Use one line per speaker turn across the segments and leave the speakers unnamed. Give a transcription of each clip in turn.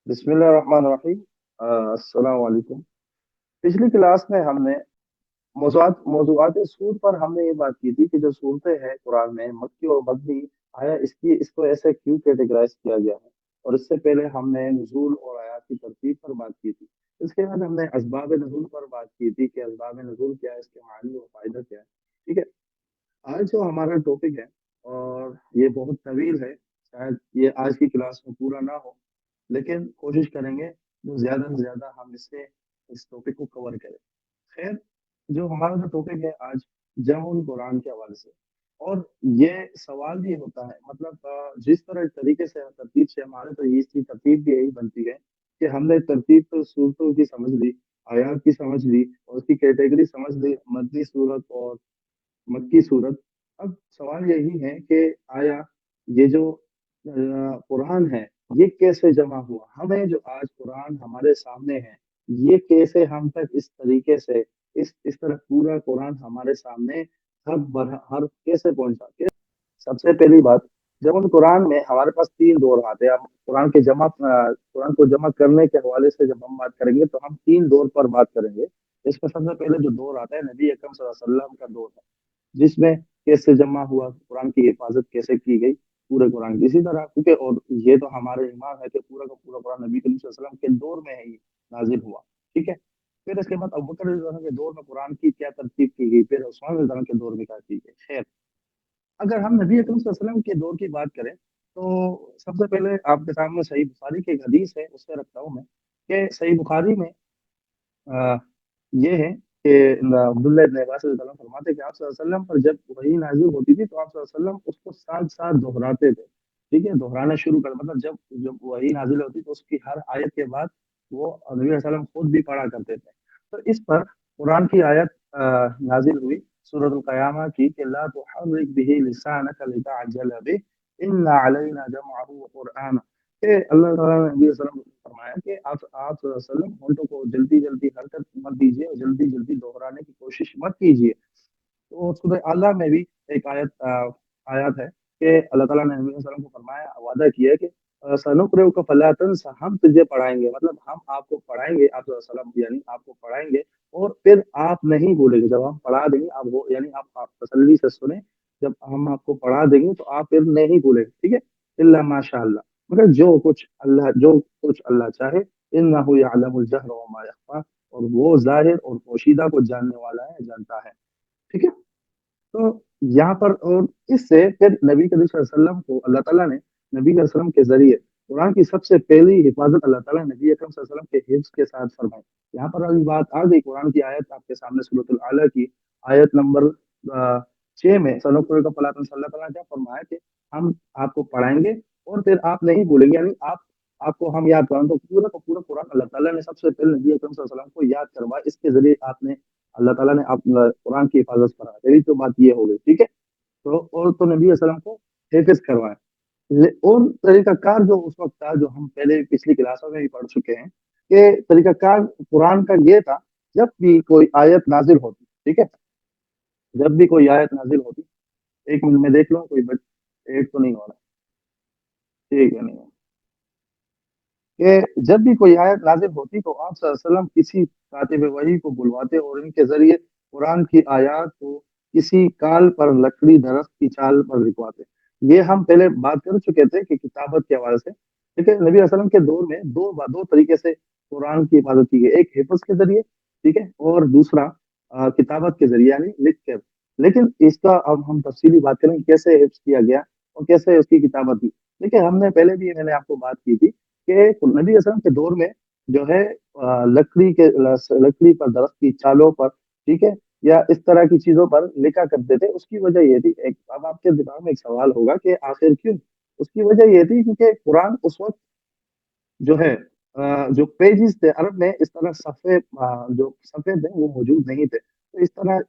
बिस्मिल्लाहिर्रहमानिर्रहीम। अस्सलाम वालेकुम। पिछली क्लास में हमने मौज़ूआत सूरत पर हमने ये बात की थी कि जो सूरतें हैं कुरान में मक्की और मदनी, आया इसको ऐसे क्यों कैटेगराइज किया गया है। और इससे पहले हमने नुज़ूल और आयात की तरतीब पर बात की थी। इसके बाद हमने असबाब नुज़ूल पर बात की थी कि असबाब नुज़ूल क्या है, इसके मानी और फायदा क्या है। ठीक है। आज जो हमारा टॉपिक है, और ये बहुत तवील है, शायद ये आज की क्लास में पूरा ना हो, लेकिन कोशिश करेंगे जो ज्यादा से ज्यादा हम इस टॉपिक को कवर करें। खैर, जो हमारा जो टॉपिक है आज, जमुल कुरान के हवाले से। और ये सवाल भी होता है, मतलब जिस तरह तरीके से तरतीब से हमारे तो इसकी तरतीब भी यही बनती है कि हमने तरतीब तो सूरतों की समझ ली, आयात की समझ ली और उसकी कैटेगरी समझ ली, मदनी सूरत और मक्की सूरत। अब सवाल यही है कि आया ये जो कुरान है, ये कैसे जमा हुआ, हमें जो आज कुरान हमारे सामने है, ये कैसे हम तक इस तरीके से इस तरह पूरा कुरान हमारे सामने हर कैसे पहुंचा के। सबसे पहली बात, जब हम कुरान में हमारे पास तीन दौर आते हैं। हम कुरान को जमा करने के हवाले से जब हम बात करेंगे तो हम तीन दौर पर बात करेंगे। इसमें सबसे पहले जो दौर आता है नबी अकरम सल्लल्लाहु अलैहि वसल्लम का दौर है, जिसमें कैसे जमा हुआ कुरान की हिफाजत कैसे की गई पूरे कुरान की। इसी तरह क्योंकि और ये तो हमारे ईमान है कि पूरा का पूरा कुरान नबी करीम सल्लल्लाहु अलैहि वसल्लम के दौर में ही नाजिल हुआ। ठीक है। फिर इसके बाद अबू बकर रज़ियल्लाहु अन्हु के दौर में कुरान की क्या तरतीब की गई, फिर उस्मान रज़ियल्लाहु अन्हु के दौर में क्या की गई। खैर, अगर हम नबी अकरम सल्लल्लाहु अलैहि वसल्लम के दौर की बात करें तो सबसे पहले आपके सामने सही बुखारी की एक हदीस है, उससे रखता हूँ मैं कि सही बुखारी में अ, ये है कि अब्दुल्लाह इब्न अब्बास रज़ियल्लाहु अन्हु फरमाते हैं कि आप सल्लल्लाहु अलैहि वसल्लम पर जब वही नाज़िल होती थी तो आप सल्लल्लाहु अलैहि वसल्लम उसको साथ-साथ दोहराते थे। ठीक है? दोहराना शुरू कर, मतलब जब जब वही नाज़िल होती तो उसकी हर आयत के बाद वो नबी सल्लल्लाहु अलैहि वसल्लम खुद भी पढ़ा करते थे। तो इस पर कुरान की आयत नाज़िल हुई सूरतुल क़यामा की कि ला तुहर्रिक बिही लिसानक लितअजल बिही इन्ना अलैना जमअहु व क़ुरआना। कि अल्लाह ताला ने नबी सल्लल्लाहु अलैहि वसल्लम को फरमाया कि आप सल्लल्लाहु अलैहि वसल्लम होंठों को जल्दी-जल्दी हरकत मत दीजिए और जल्दी-जल्दी दोहराने की कोशिश मत कीजिए। तो सूरह आला में भी एक आयत है कि अल्लाह ताला ने नबी सल्लल्लाहु अलैहि वसल्लम को फरमाया, वादा किया है कि सनुक़रिउका फला तंसा, हम तुझे पढ़ाएँगे, मतलब हम आपको पढ़ाएँगे, आप सल्लल्लाहु अलैहि वसल्लम यानी आपको पढ़ाएँगे और फिर आप नहीं भूलेंगे। जब हम पढ़ा देंगे आप वो यानी आप तसल्ली से सुने, जब हम आपको पढ़ा देंगे तो आप फिर नहीं भूलेंगे। ठीक है? इल्ला माशाअल्लाह, मगर जो कुछ अल्लाह चाहे, इन्नहु यअलमुल जहर व मा यख़फ़ा, और वो ज़ाहिर और पोशीदा को जानने वाला है, जानता है। ठीक है? तो यहाँ पर और इससे फिर नबी करीम सल्लल्लाहु अलैहि वसल्लम को अल्लाह ताला ने नबी के वसल्लम के ज़रिए कुरान की सबसे पहली हिफाज़त अल्लाह ताला ने नबी अकरम सल्लल्लाहु अलैहि वसल्लम के हिफ्ज़ के साथ फरमाई। यहाँ पर अभी बात आ गई कुरान की आयत आपके सामने सूरतुल आला की आयत नंबर 6 में सनुक़रिउका फला तंसा, अल्लाह ताला ने क्या फरमाया कि हम आपको पढ़ाएँगे और फिर आप नहीं भूलेंगे, यानी आपको हम याद कराएँ। तो पूरा का पूरा कुरान अल्लाह ताला ने सबसे पहले नबी अकरम सल्लल्लाहु अलैहि वसल्लम को याद करवाया। इसके ज़रिए आपने अल्लाह ताला ने आप कुरान की हिफाज़त कराई। पहली तो बात ये हो गई। ठीक है? तो और तो नबी वसल्लम को हिफ़्ज़ करवाएँ। और तरीक़ाकार जो उस वक़्त था, जो हम पहले पिछली क्लासों में भी पढ़ चुके हैं कि तरीक़ाकार कुरान का ये था, जब भी कोई आयत नाज़िल होती, ठीक है? जब भी कोई आयत नाज़िल होती, 1 मिनट में देख लो कोई ऐड तो नहीं हो रहा। ठीक है, नहीं है। कि जब भी कोई आयत नाज़िल होती तो आप सल्लल्लाहु अलैहि वसल्लम किसी कातिब वही को बुलवाते और इनके ज़रिए कुरान की आयत को किसी काल पर लकड़ी दरख्त की छाल पर लिखवाते। ये हम पहले बात कर चुके थे कि किताबत के हवाले से। ठीक है? नबी सल्लल्लाहु अलैहि वसल्लम के दौर में 2 तरीके से कुरान की हिफाज़त की गई। एक हिफ़्ज़ के ज़रिए, ठीक है? और दूसरा किताबत के ज़रिए यानी लिख कर। लेकिन इसका अब हम तफ़सीली बात करें कैसे हिफ़्ज़ किया गया और कैसे उसकी किताबत हुई। देखिए, हमने पहले भी मैंने आपको बात की थी कि नबी असलम के दौर में जो है लकड़ी पर दरख्त की छालों पर, ठीक है, या इस तरह की चीजों पर लिखा करते थे। उसकी वजह ये थी, एक अब आपके दिमाग में एक सवाल होगा कि आखिर क्यों। उसकी वजह ये थी क्योंकि कुरान उस वक्त जो है जो पेजेस थे अरब में, इस तरह जो सफ़े थे वो मौजूद नहीं थे। तो इस तरह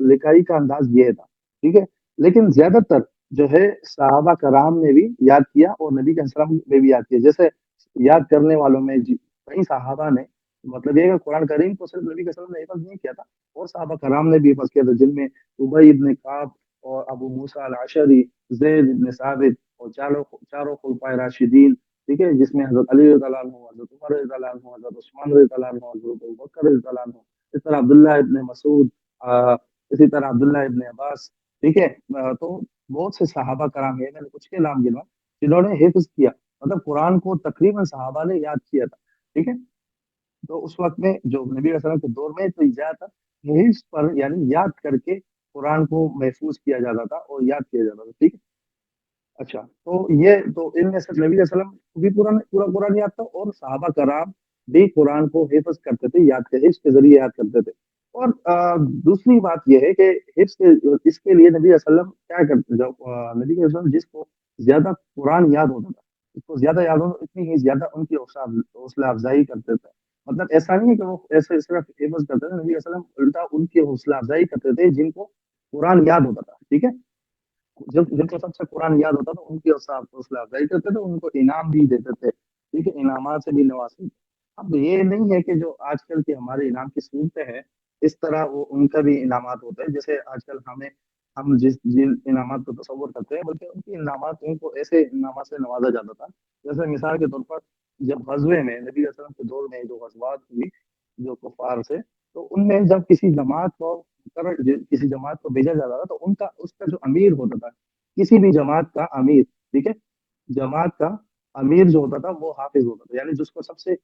लिखाई का अंदाज ये था। ठीक है? लेकिन ज्यादातर जो है सहाबा कराम ने भी याद किया और नबी के सलाम ने भी याद किया। जैसे याद करने वालों में कई सहाबा ने, मतलब ये है कि कुरान करीम को सिर्फ नबी के सलाम ने हिफ़्ज़ नहीं किया था, और सहाबा कराम ने भी हिफ़्ज़ किया था, जिनमें उबई इब्न काब और अबू मूसा अल अशरी, ज़ैद इब्न साबित और चारों चारों खुलफाए राशिदीन, ठीक है, जिसमें हजरत अली रज़ी अल्लाह अन्हु, हजरत उमर रज़ी अल्लाह अन्हु, हजरत उस्मान रज़ी अल्लाह अन्हु, हजरत अबू बकर रज़ी अल्लाह अन्हु, इस तरह अब्दुल्लाह इब्न मसूद, इसी तरह अब्दुल्लाह इब्न अब्बास, ठीक है। तो बहुत से सहाबा कराम है, मैंने कुछ के नाम गिनवा जिन्होंने हिफ्ज किया, मतलब कुरान को तकरीबन सहाबा ने याद किया था, ठीक है। तो उस वक़्त में जो नबी वसल्लम के दौर में तो ज़्यादातर हिफ्ज पर यानी याद करके कुरान को महफूज़ किया जाता था और याद किया जाता था, ठीक है। अच्छा, तो ये तो इनमें से नबी वसल्लम को भी पूरा कुरान याद था और सहाबा कराम भी कुरान को हिफ्ज़ करते थे, याद के हिफ्ज़ के ज़रिए याद करते थे। और दूसरी बात ये है कि हिफ्ज़ के इसके लिए नबी वसल्लम क्या करते जब नबी वसल्लम जिसको ज़्यादा कुरान याद होता था, जिसको ज़्यादा याद होता इतनी ही ज़्यादा उनकी हौसला अफ़ज़ाई करते थे। मतलब ऐसा नहीं है कि वो ऐसे सिर्फ़ हिफ्ज़ करते थे, नबी वसल्लम उल्टा उनकी हौसला अफ़ज़ाई करते थे जिनको कुरान याद होता था, ठीक है? जब जिनको सबसे कुरान याद होता था उनकी हौसला अफ़ज़ाई करते थे, उनको इनाम भी देते थे, ठीक है? इनामात से भी नवाज़ते थे। अब ये नहीं है कि जो आजकल की हमारे इनाम की सूरतें हैं, इस तरह वो उनका भी इनामात होते हैं, जैसे आजकल हम जिन इनामात को तसव्वुर करते हैं, बल्कि उनकी इनामात उनको ऐसे इनामात से नवाज़ा जाता था, जैसे मिसाल के तौर पर जब ग़ज़वे में नबी वसल्लम के दौर में जो ग़ज़वात हुई, जो कुफ़ार से, तो उनमें जब किसी जमात को भेजा जाता था तो उनका उसका जो अमीर होता था, किसी भी जमात का अमीर, ठीक है? जमात का अमीर जो होता था वो हाफ़िज़ होता था, यानी जिसको सबसे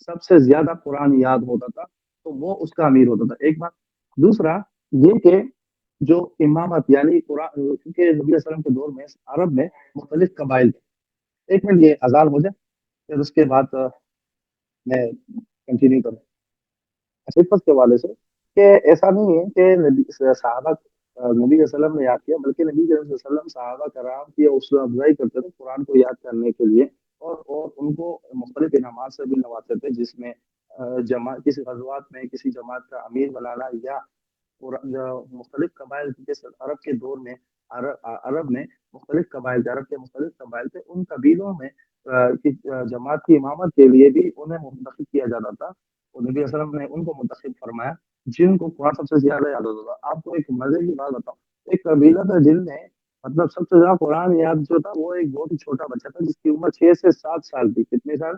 सबसे ज़्यादा कुरान याद होता था, तो वो उसका अमीर होता था, एक बात। दूसरा ये कि जो इमामत यानी क्योंकि नबी वसल्लम के दौर में अरब में मुख्तलिफ कबाइल थे। 1 मिनट ये अज़ान हो जाए, फिर उसके बाद मैं कंटिन्यू करूँ। खिदमत के हवाले से कि ऐसा नहीं है कि नबी वसल्लम ने याद किया, बल्कि नबी वसल्लम सहाबा कराम की हौसला अफ़ज़ाई करते थे कुरान को याद करने के लिए और उनको मुख्तलिफ इनामात से भी नवाज़ते थे, जिसमें किसी ग़ज़वात में किसी जमात का अमीर बनाना या मुख्तलिफ कबाइल जैसे अरब में मुख्तलिफ कबाइल थे, अरब के मुख्तलिफ कबाइल थे, उन कबीलों में जमात की इमामत के लिए भी उन्हें मुंतखब किया जाता था। और नबी वसल्लम ने उनको मुंतखब फरमाया, जिनको कुरान सबसे ज़्यादा याद होता था। आपको एक मज़े की बात बताऊँ, एक कबीला था जिनमें मतलब सबसे ज़्यादा कुरान याद जो था, वो एक बहुत ही छोटा बच्चा था, जिसकी उम्र 6 से 7 साल थी। कितने साल?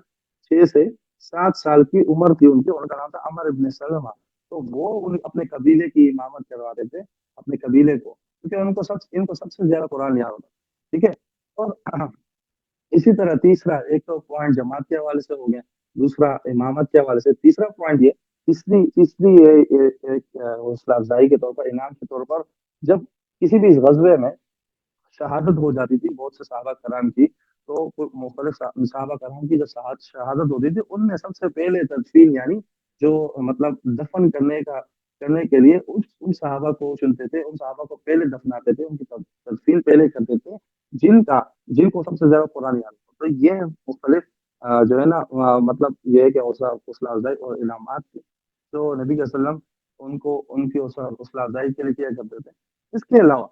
6 से 7 साल की उम्र थी उनकी, उनका नाम था अमर इब्न सलमा। तो वो अपने कबीले की इमामत करवाते थे, अपने कबीले को, क्योंकि इनको सबसे ज़्यादा कुरान याद होता, ठीक है? और इसी तरह तीसरा एक तो पॉइंट जमात के हवाले से हो गया, दूसरा इमामत के हवाले से, तीसरा पॉइंट ये तीसरी तीसरी ये एक हौसला अफ़ज़ाई के तौर पर, इनाम के तौर पर, जब किसी भी ग़ज़वे में शहादत हो जाती थी बहुत से सहाबा कराम की, तो मुख्तलिफ सहाबा कराम की जब शहादत होती थी, उनमें सबसे पहले तदफीन यानी जो मतलब दफन करने के लिए उन सहाबा को चुनते थे, उन सहाबा को पहले दफनाते थे, उनकी तदफीन पहले करते थे, जिनका जिनको सबसे ज़्यादा कुरान याद हो। तो ये मुख्तलिफ जो है ना मतलब ये है कि हौसला हौसला अफ़ज़ाई और इनामात थे, जो नबी वसल्लम उनको उनकी हौसला अफ़ज़ाई के लिए किया करते थे। इसके अलावा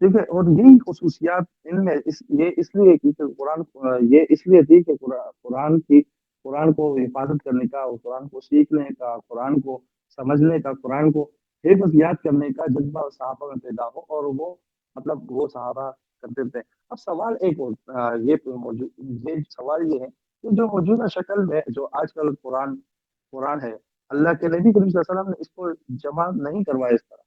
ठीक है, और यही ख़ुसूसियात इनमें ये इसलिए की कि ये इसलिए थी कि कुरान को हिफ़ाज़त करने का और कुरान को सीखने का, कुरान को समझने का, कुरान को हिफ़्ज़ याद करने का जज़्बा सहाबा में पैदा हो और वो मतलब वो सहाबा करते थे। अब सवाल एक और ये सवाल ये है कि जो मौजूदा शक्ल में जो आजकल कुरान कुरान है, अल्लाह के नबी करीम सल्लल्लाहु अलैहि वसल्लम ने इसको जमा नहीं करवाया इस तरह।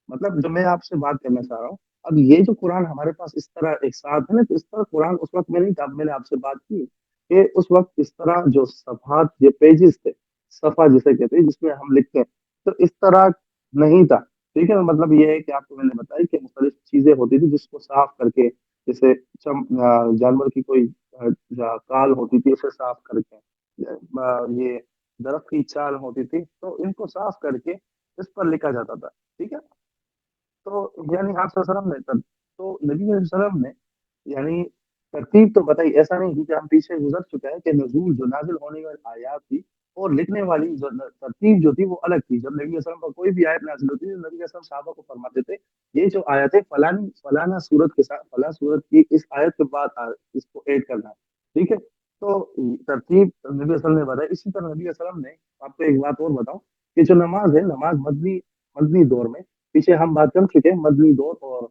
मतलब जो मैं आपसे बात करना चाह रहा हूँ, अब ये जो कुरान हमारे पास इस तरह एक साथ है ना, तो इस तरह कुरान उस वक़्त में नहीं था। अब मैंने आपसे बात की कि उस वक़्त इस तरह जो सफ़हात ये पेजेज़ थे, सफ़ा जिसे कहते हैं जिसमें हम लिखते हैं, तो इस तरह नहीं था, ठीक है? मतलब ये है कि आपको मैंने बताया कि मुख़्तलिफ़ चीज़ें होती थी जिसको साफ़ करके जैसे जानवर की कोई काल होती थी उसे साफ़ करके ये दरख़्त की छाल होती थी, तो इनको साफ़ करके इस पर लिखा जाता था, ठीक है? तो यानी आप सल्लल्लाहु अलैहि वसल्लम ने तो नबी वसल्लम ने यानी तरतीब तो बताई, ऐसा नहीं क्योंकि हम पीछे गुज़र चुका है कि नुज़ूल जो नाज़िल होने वाली आयत थी और लिखने वाली जो तरतीब जो थी वो अलग थी। जब नबी वसल्लम पर कोई भी आयत नाज़िल होती थी, नबी वसल्लम सहाबा को फरमाते थे, ये जो आयत है फलाना सूरत के साथ फलां सूरत की इस आयत के बाद इसको ऐड करना है, ठीक है? तो तरतीब नबी वसल्लम ने बताई। इसी तरह नबी वसल्लम ने आपको एक बात और बताऊँ कि जो नमाज़ है, नमाज़ मदनी मदनी दौर में पीछे हम बात कर चुके हैं मदनी दौर और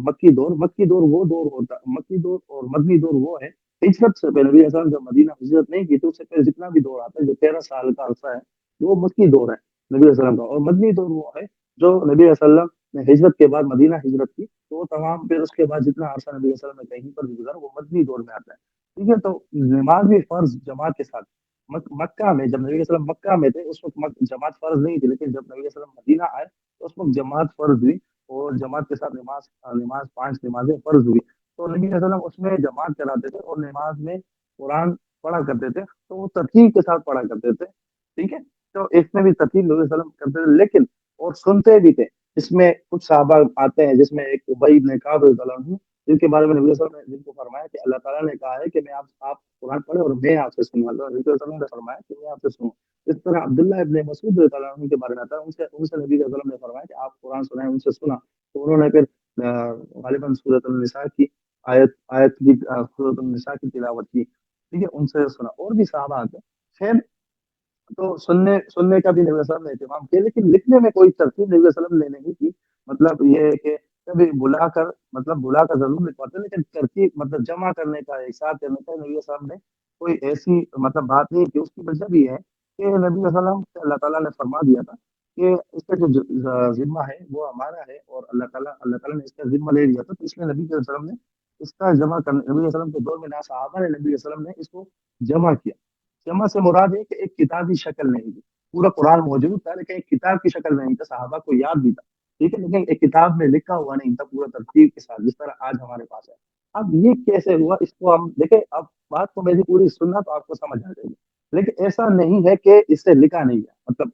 मक्की दौर। मक्की दौर और मदनी दौर वो है हिजरत से पहले नबी असल जब मदीना हिजरत नहीं की तो उससे पहले जितना भी दौर आता है, जो 13 साल का अरसा है, वो मक्की दौर है नबी वसल्लम का। और मदनी दौर वो है जो नबी वसल्लम ने हिजरत के बाद मदीना हिजरत की, तो वो तमाम फिर उसके बाद जितना अरसा नबी वसल्लम ने कहीं पर भी गुजारा वो मदनी दौर में आता है। ठीक है, तो नमाज भी फर्ज जमात के साथ मक्का में, जब नबी वसल्लम मक्का में थे उस वक्त जमात फर्ज नहीं थी, लेकिन जब नबी वसल्लम मदीना आए तो उस वक्त जमात फर्ज हुई, और जमात के साथ नमाज नमाज 5 नमाजें फर्ज हुई। तो नबी वसल्लम उसमें जमात कराते थे और नमाज में कुरान पढ़ा करते थे, तो वो तरतीब के साथ पढ़ा करते थे। ठीक है, तो इसमें भी तरतीब नबी वसल्लम करते थे, लेकिन और सुनते भी थे। इसमें कुछ सहाबा आते हैं जिसमें एक उबई इब्न काब रज़ियल्लाहु अन्हु, जिनके बारे में नबी वसल्लम ने जिनको फरमाया कि अल्लाह ताला ने कहा है कि मैं आप कुरान पढ़े और मैं आपसे सुनूंगा, तो नबी वसल्लम ने फरमाया कि मैं आपसे सुनूं। इस तरह अब्दुल्लाह इब्न मसूद रज़ियल्लाहु अन्हु के बारे में आता है, उनसे उनसे नबी वसल्लम ने फरमाया कि आप कुरान सुनाए, उनसे सुना। तो उन्होंने फिर गालिबन सूरत निसा की आयत आयत की सूरत निसा की तिलावत की। ठीक है, उनसे सुना। और भी सहाबा आते हैं। खैर, तो सुनने सुनने का भी नबी वसल्लम ने इत्तेमाम किया, लेकिन लिखने में कोई तरतीब नबी वसल्लम ने नहीं की। मतलब ये है कि कभी बुलाकर जरूर लिखवाते, लेकिन तरतीब मतलब जमा करने का, एक साथ करने का नबी वसल्लम ने कोई ऐसी मतलब बात नहीं की। उसकी वजह भी है कि नबी वसल्लम से अल्लाह ताला ने फरमा दिया था कि इसका जो जिम्मा है वो हमारा है, और अल्लाह ताला ने इसका जिम्मा ले लिया था, तो इसलिए नबी वसल्लम ने इसका जमा करने, नबी वसल्लम के दौर में ना सहाबा ने, नबी वसल्लम ने इसको जमा किया। जमा से मुराद है कि एक किताबी शक्ल नहीं थी। पूरा कुरान मौजूद था लेकिन एक किताब की शक्ल में नहीं था, सहाबा को याद भी था। ठीक है, लेकिन एक किताब में लिखा हुआ नहीं था पूरा तरतीब के साथ, जिस तरह आज हमारे पास है। अब ये कैसे हुआ इसको हम देखें। अब बात को मेरी पूरी सुनना तो आपको समझ आ जाएगी, लेकिन ऐसा नहीं है कि इससे लिखा नहीं है। मतलब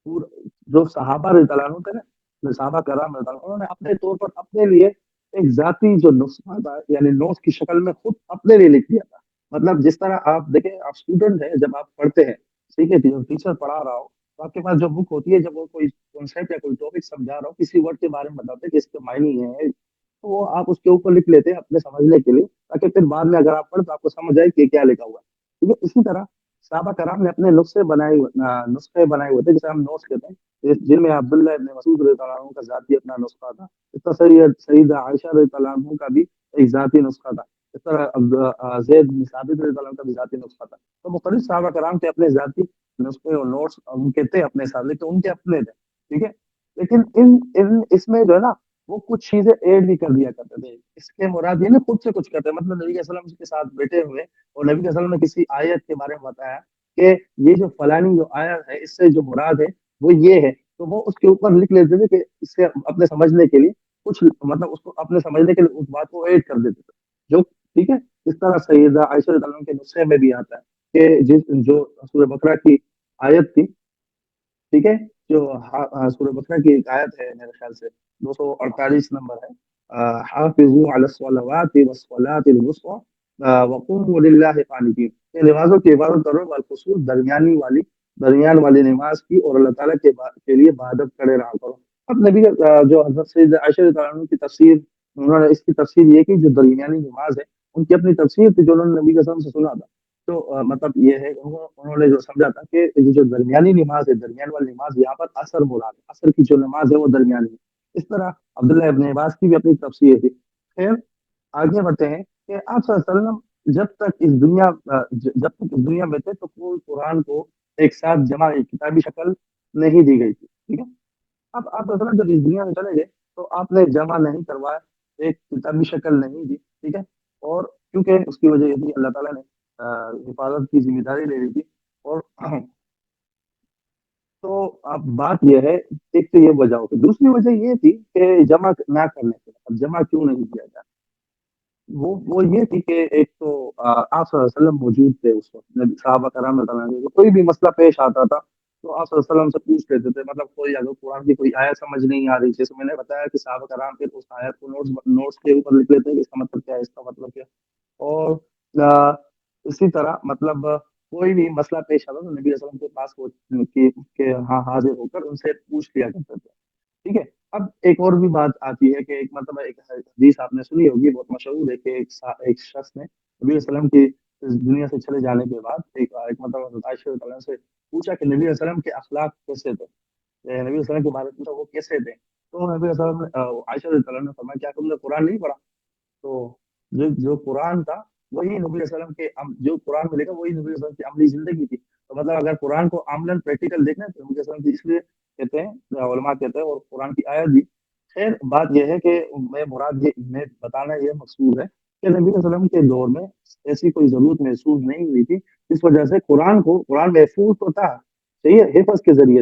पूरा जो सहाबा रज़ियल्लाहु थे ना, जो सहाबा कराम रज़ियल्लाहु उन्होंने अपने तौर पर अपने लिए एक जाती जो नुस्खा था, यानी नोट्स की शक्ल में खुद अपने लिए लिख दिया था। मतलब जिस तरह आप देखें, आप स्टूडेंट हैं, जब आप पढ़ते हैं, ठीक है, जो टीचर पढ़ा रहा हो, तो आपके पास जो बुक होती है, जब वो कोई कॉन्सेप्ट या कोई टॉपिक समझा रहा हो, किसी वर्ड के बारे में बताते हैं कि इसके मायने ये है, तो वो आप उसके ऊपर लिख लेते हैं अपने समझने के लिए, ताकि फिर बाद में अगर आप पढ़े तो आपको समझ आए कि क्या लिखा हुआ है। ठीक है, इसी तरह साहबा कराम ने अपने नुस्खे बनाए हुए थे, जिसे हम नोट्स कहते हैं, जिनमें अब्दुल्लाह इब्न मसूद रज़ियल्लाहु अन्हु का जाती अपना नुस्खा था। इस तरह सैयदा आयशा रज़ियल्लाहु अन्हा का भी एक जाती नुस्खा था। इस तरह ज़ैद बिन साबित रज़ियल्लाहु अन्हु का भी जाती नुस्खा था। तो मुख्तलिफ साहबा कराम के अपने जाती नुस्खे और नोट्स उनके थे अपने साथ, लेकिन उनके अपने थे। ठीक है, लेकिन इन इन इसमें जो है ना, वो कुछ चीजें ऐड भी कर दिया करते थे। इसके मुराद ये ना खुद से कुछ करते हैं, मतलब नबी वसल्लम के साथ बैठे हुए और नबी वसल्लम ने किसी आयत के बारे में बताया कि ये जो फलानी जो आयत है, इससे जो मुराद है वो ये है, तो वो उसके ऊपर लिख लेते थे कि इससे अपने समझने के लिए कुछ, मतलब उसको अपने समझने के लिए उस बात को ऐड कर देते थे। जो ठीक है, इस तरह सैयदा आयशा रज़ियल्लाहु अन्हा के नुस्खे में भी आता है कि जिस जो सूरह बकरा की आयत थी, ठीक है, जो सूरह बकरा की एक आयत है, मेरे ख्याल से 248 नंबर है, हाफिजू अला सलावाति वस्सलातिल वुस्ता वक़ूमू लिल्लाहि कानितीन। ये नमाजों की इबादत करो, वल दरमियान वाली नमाज की, और अल्लाह ताला के लिए इबादत करे रहा करो। अब नबी जो हज़रत सैयदा आयशा रज़ियल्लाहु अन्हा की तफसीर, उन्होंने इसकी तफसीर ये की, जो दरमियानी नमाज है उनकी अपनी तफसीर थी, जो उन्होंने नबी कसम से सुना था। तो मतलब ये है, उन्होंने जो समझा था कि ये जो दरमियानी नमाज है, दरमियान वाली नमाज, यहाँ पर असर मुराद है, असर की जो नमाज है वो दरमियानी है। इस तरह अब्दुल्लाह इब्न अब्बास की भी अपनी तफसीर थी। खैर, आगे बढ़ते हैं कि आप सल्लल्लाहु अलैहि वसल्लम जब तक इस दुनिया में थे, तो कोई कुरान को एक साथ जमा एक किताबी शक्ल नहीं दी गई थी। ठीक है, अब आप सल्लल्लाहु अलैहि वसल्लम जब इस दुनिया में चले गए, तो आपने जमा नहीं करवाया, एक किताबी शक्ल नहीं दी। ठीक है, और क्योंकि उसकी वजह ये थी, अल्लाह ताला ने हिफाजत की जिम्मेदारी ले ली थी। और तो अब बात यह है, एक तो ये वजह होगी, दूसरी वजह ये थी कि जमा ना करने से, अब जमा क्यों नहीं किया जाता, वो ये थी कि एक तो आप सल्लल्लाहु अलैहि वसल्लम मौजूद थे उस वक्त, नबी साहबा कराम रज़ियल्लाहु अन्हुम को कोई भी मसला पेश आता था, तो आप सल्लल्लाहु अलैहि वसल्लम से पूछ लेते थे। मतलब कोई अगर कुरान की कोई आयत समझ नहीं आ रही, जैसे मैंने बताया कि साहबा कराम फिर उस आयत को नोट्स नोट्स के ऊपर लिख लेते हैं कि इसका मतलब क्या है, इसका मतलब क्या है। और अ, इसी तरह मतलब कोई भी मसला पेश आता तो नबी वसल्लम के पास वो कि हाँ हाजिर होकर उनसे पूछ लिया करते थे। ठीक है, अब एक और भी बात आती है कि एक मतलब एक हदीस आपने सुनी होगी, बहुत मशहूर है कि एक शख्स ने नबी वसल्लम की इस दुनिया से चले जाने के बाद एक मतलब हज़रत आयशा रज़ियल्लाहु अन्हा से पूछा कि नबी वसल्लम के अखलाक कैसे थे, नबी वसल्लम के बारे में पूछा वो कैसे थे, तो नबी वसल्लम ने आयशा रज़ियल्लाहु अन्हा ने फरमाया क्या तुमने कुरान नहीं पढ़ा। तो जो जो कुरान था وہی نبی علیہ السلام کے جو قرآن میں لکھا وہی نبی علیہ السلام کی عملی زندگی تھی. تو مطلب اگر قرآن کو عملاً پریکٹیکل دیکھنا ہے تو نبی علیہ السلام کی اس لیے کہتے ہیں علماء کہتے ہیں اور قرآن کی آیت بھی. خیر بات یہ ہے کہ میں بتانا یہ مقصود ہے کہ نبی علیہ السلام کے دور میں ایسی کوئی ضرورت محسوس نہیں ہوئی تھی. اس وجہ سے قرآن محفوظ تو تھا صحیح ہے حفظ کے ذریعے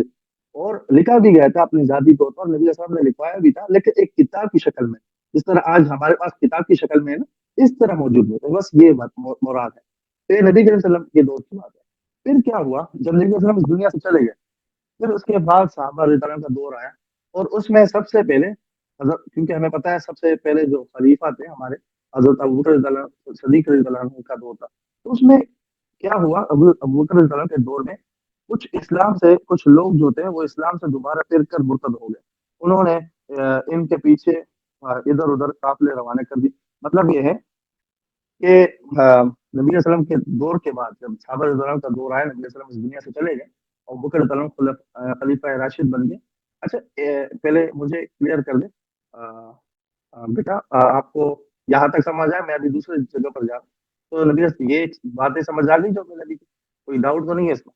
اور لکھا بھی گیا تھا اپنی ذاتی طور پر. نبی علیہ السلام نے لکھوایا بھی تھا لیکن ایک کتاب کی شکل میں جس طرح آج ہمارے پاس کتاب کی شکل میں ہے نا اس طرح موجود نہیں ہے. بس یہ بات مراد ہے. تو یہ نبی علیہ السلام کے دور کی بات ہے. پھر کیا ہوا جب نبی علیہ السلام اس دنیا سے چلے گئے پھر اس کے بعد صحابہ رضی اللہ عنہ کا دور آیا. اور اس میں سب سے پہلے حضرت کیونکہ ہمیں پتا ہے سب سے پہلے جو خلیفہ تھے ہمارے حضرت ابوبکر رضی اللہ عنہ صدیق رضی اللہ عنہ کا دور تھا. تو اس میں کیا ہوا ابوبکر رضی اللہ عنہ کے دور میں کچھ اسلام سے کچھ لوگ جو تھے وہ اسلام سے دوبارہ پھر کر مرتد ہو گئے. انہوں نے ان کے پیچھے ادھر ادھر قافلے روانہ کر دی. مطلب یہ ہے کہ نبی علیہ السلام کے دور کے بعد جب صحابہ رضی اللہ عنہ کا دور آیا نبی علیہ السلام اس دنیا سے چلے گئے اور بکر رضی اللہ عنہ خلیفہ راشد بن گئے. اچھا پہلے مجھے کلیئر کر دیں بیٹا آپ کو یہاں تک سمجھ آئے. میں ابھی دوسرے جگہ پر جا رہا ہوں تو نبی یہ باتیں سمجھ آ گئی جو میں نے ابھی کوئی ڈاؤٹ تو نہیں ہے اس میں.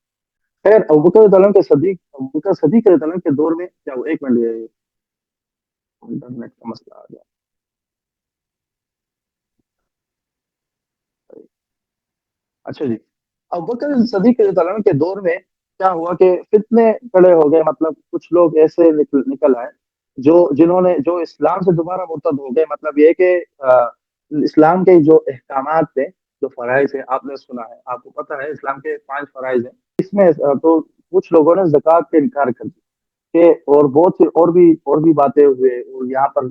خیر ابوبکر رضی اللہ عنہ کے صدیق ابوبکر صدیق رضی اللہ عنہ کے دور میں کیا ہوا. ایک منٹ یہ انٹرنیٹ کا مسئلہ آ گیا. اچھا جی ابوبکر صدیق رضی اللہ عنہ کے دور میں کیا ہوا کہ فتنے کھڑے ہو گئے. مطلب کچھ لوگ ایسے نکل آئے جنہوں نے جو اسلام سے دوبارہ مرتد ہو گئے. مطلب یہ کہ اسلام کے جو احکامات تھے جو فرائض ہیں آپ نے سنا ہے آپ کو پتا ہے اسلام کے 5 فرائض ہیں. اس میں تو کچھ لوگوں نے زکوٰۃ کے انکار کر دیا کہ اور بہت سی اور بھی باتیں ہوئے. اور یہاں پر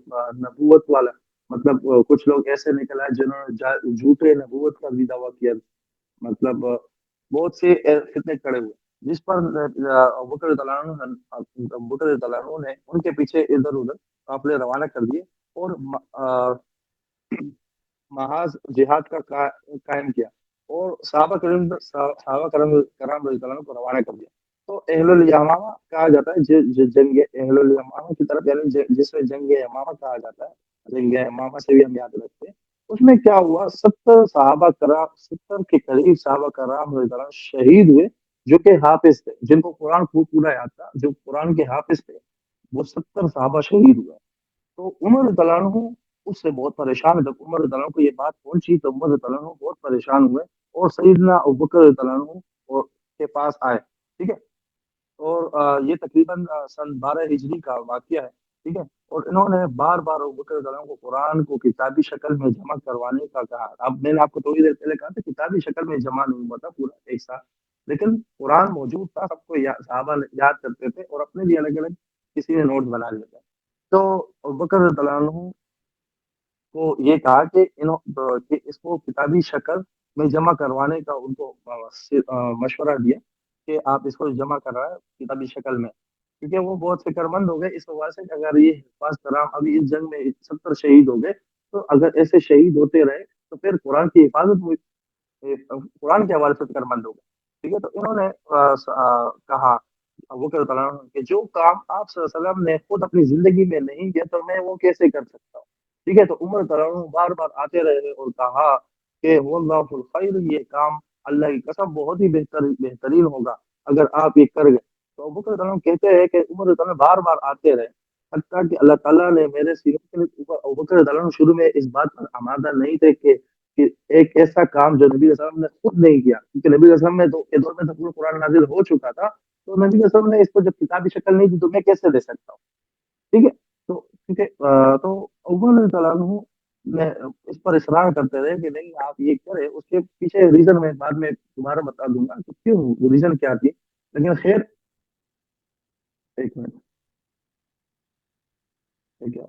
نبوت والا مطلب کچھ لوگ ایسے نکل آئے جنہوں نے جھوٹے نبوت کا بھی دعویٰ کیا. مطلب بہت سے فتنے کھڑے ہوئے جس پر ابوبکر رضی اللہ عنہ نے ان کے پیچھے ادھر ادھر قافلے روانہ کر دیے اور محاذ جہاد کا قائم کیا اور صحابہ کرام رضی اللہ عنہ کو روانہ کر دیا. تو اہل الیمامہ کہا جاتا ہے جنگ اہل الیمامہ کی طرف یعنی جس میں جنگ یمامہ کہا جاتا ہے. جنگ یمامہ سے بھی ہم یاد رکھتے ہیں. اس میں کیا ہوا 70 کے قریب صحابہ کرام رضی اللہ عنہ شہید ہوئے جو کہ حافظ تھے جن کو قرآن خوب پورا یاد تھا جو قرآن کے حافظ تھے. وہ 70 صحابہ شہید ہوئے. تو عمر رضی اللہ عنہ اس سے بہت پریشان ہے. جب عمر رضی اللہ عنہ کو یہ بات پہنچی تو عمر رضی اللہ عنہ بہت پریشان ہوئے اور سیدنا ابوبکر رضی اللہ عنہ کے پاس آئے. ٹھیک ہے. اور یہ تقریباً سن 12 ہجری کا واقعہ ہے. ٹھیک ہے. اور انہوں نے بار بار ابوبکر رضی اللہ عنہ کو قرآن کو کتابی شکل میں جمع کروانے کا کہا. اب میں نے آپ کو تھوڑی دیر پہلے کہا تھا کتابی شکل میں جمع نہیں ہوا تھا پورا ایک ساتھ لیکن قرآن موجود تھا. سب کو صحابہ یاد کرتے تھے اور اپنے لیے الگ الگ کسی نے نوٹ بنا لیا تھا. تو ابوبکر رضی اللہ عنہ کو یہ کہا کہ اس کو کتابی شکل میں جمع کروانے کا ان کو مشورہ دیا کہ آپ اس کو جمع کرائیں کتابی شکل میں کیونکہ وہ بہت فکر مند ہو گئے اس وجہ سے کہ اگر یہ حفاظ کرام ابھی اس جنگ میں 70 شہید ہو گئے تو اگر ایسے شہید ہوتے رہے تو پھر قرآن کی حفاظت ہوئی. قرآن کے حوالے سے فکر مند ہو گئے. ٹھیک ہے. تو انہوں نے کہا وہ کرتا کہ جو کام آپ صلی اللہ علیہ وسلم نے خود اپنی زندگی میں نہیں کیا تو میں وہ کیسے کر سکتا ہوں. ٹھیک ہے. تو عمر تعالیٰ بار بار آتے رہے اور کہا کہ واللہ الخیر یہ کام اللہ کی قسم بہت ہی بہترین ہوگا اگر آپ یہ کر گئے. تو ابو بکر تعالیٰ کہتے ہیں کہ عمر تعالیٰ بار بار آتے رہے حتیٰ کہ اللہ تعالیٰ نے میرے سیرت کے اوپر ابو بکر تعالیٰ شروع میں اس بات پر آمادہ نہیں تھے کہ ایک ایسا کام جو نبی علیہ السلام نے خود نہیں کیا کیونکہ نبی علیہ السلام میں تو کے دور میں تو پورا قرآن نازل ہو چکا تھا. تو نبی علیہ السلام نے اس کو جب کتابی شکل نہیں دی تو میں کیسے دے سکتا ہوں. ٹھیک ہے. تو کیونکہ تو عمر رضی اللہ عنہ میں اس پر اصرار کرتے رہے کہ نہیں آپ یہ کریں. اس کے پیچھے ریزن میں بعد میں دوبارہ بتا دوں گا کہ کیوں وہ ریزن کیا تھی. لیکن خیر ایک منٹ کیا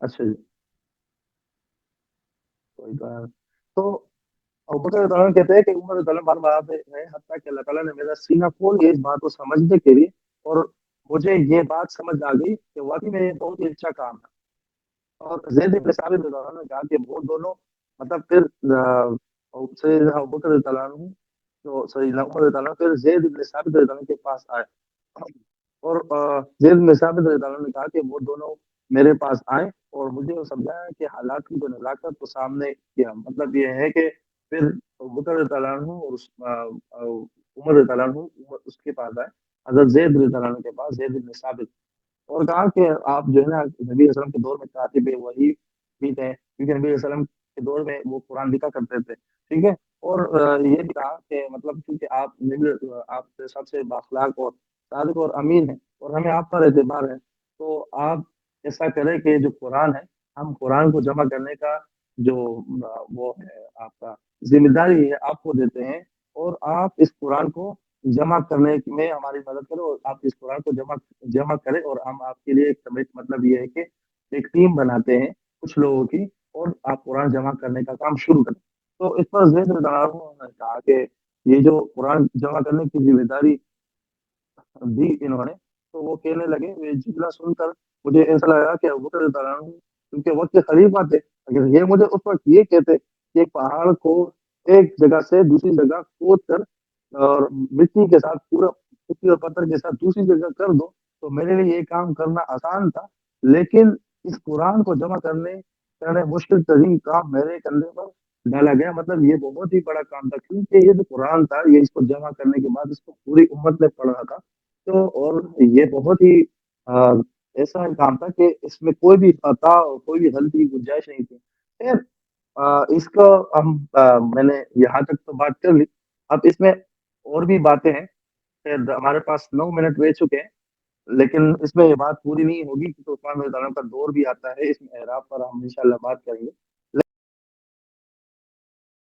اچھا جی کوئی بات نہیں. تو ابوبکر رضی اللہ عنہ کہتے ہیں کہ عمر رضی اللہ عنہ بار بار آتے ہیں حتیٰ کہ اللہ تعالیٰ نے میرا سینہ کھول دیا اس بات کو سمجھنے کے لیے اور مجھے یہ بات سمجھ آ گئی کہ واقعی میں یہ بہت ہی اچھا کام ہے. اور زید بن ثابت رضی اللہ عنہ نے کہا کہ وہ دونوں مطلب پھر سیدنا ابوبکر رضی اللہ عنہ تو سیدنا عمر رضی اللہ عنہ پھر زید بن ثابت رضی اللہ عنہ کے پاس آئے اور زید بن ثابت رضی اللہ عنہ نے کہا کہ وہ دونوں میرے پاس آئے اور مجھے وہ سمجھایا کہ حالات کی جو نزاکت کو سامنے کیا، مطلب یہ ہے کہ پھر بکر رضی اللہ عنہ اور عمر رضی اللہ عنہ اس کے پاس آئے، حضرت زید رضی اللہ عنہ کے پاس، زید بن ثابت، اور کہا کہ آپ جو ہے نا نبی علیہ السلام کے دور میں کاتب وحی بھی تھے، کیونکہ نبی علیہ السلام کے دور میں وہ قرآن لکھا کرتے تھے، ٹھیک ہے، اور یہ بھی کہا کہ مطلب کیونکہ آپ سب سے باخلاق اور صادق اور امین ہیں اور ہمیں آپ پر اعتبار ہے، تو آپ ایسا کریں کہ جو قرآن ہے، ہم قرآن کو جمع کرنے کا جو وہ ہے آپ کا ذمہ داری ہے آپ کو دیتے ہیں، اور آپ اس قرآن کو جمع کرنے میں ہماری مدد کریں، اور آپ اس قرآن کو جمع کریں، اور ہم آپ کے لیے ایک مطلب یہ ہے کہ ایک ٹیم بناتے ہیں کچھ لوگوں کی، اور آپ قرآن جمع کرنے کا کام شروع کریں۔ تو اس پر زید رضی اللہ عنہ نے کہا کہ یہ جو قرآن جمع کرنے کی ذمہ داری دی انہوں نے، تو وہ کہنے لگے، یہ جملہ سن کر مجھے ایسا لگا کہ ابو بکر رضی اللہ عنہ کیونکہ وقت کے خلیفہ تھے، اگر یہ مجھے اس وقت یہ کہتے کہ ایک پہاڑ کو ایک جگہ سے دوسری جگہ کھود کر اور مٹی کے ساتھ پورا مٹی اور پتھر کے ساتھ دوسری جگہ کر دو، تو میرے لیے یہ کام کرنا آسان تھا، لیکن اس قرآن کو جمع کرنے مشکل ترین کام میرے کندھے پر ڈالا گیا، مطلب یہ بہت ہی بڑا کام تھا، کیونکہ یہ جو قرآن تھا یہ اس کو جمع کرنے کے بعد اس کو پوری امت نے پڑھا تھا، تو اور یہ بہت ہی آ، ایسا کام تھا کہ اس میں کوئی بھی خطا اور کوئی بھی غلطی کی گنجائش نہیں تھی۔ خیر، اس کو ہم میں نے یہاں تک تو بات کر لی، اب اس میں اور بھی باتیں ہیں، خیر ہمارے پاس 9 منٹ رہ چکے ہیں، لیکن اس میں یہ بات پوری نہیں ہوگی کیونکہ عثمان رضی اللہ عنہ کا دور بھی آتا ہے، اس میں اعراب پر ہم انشاءاللہ بات کریں گے۔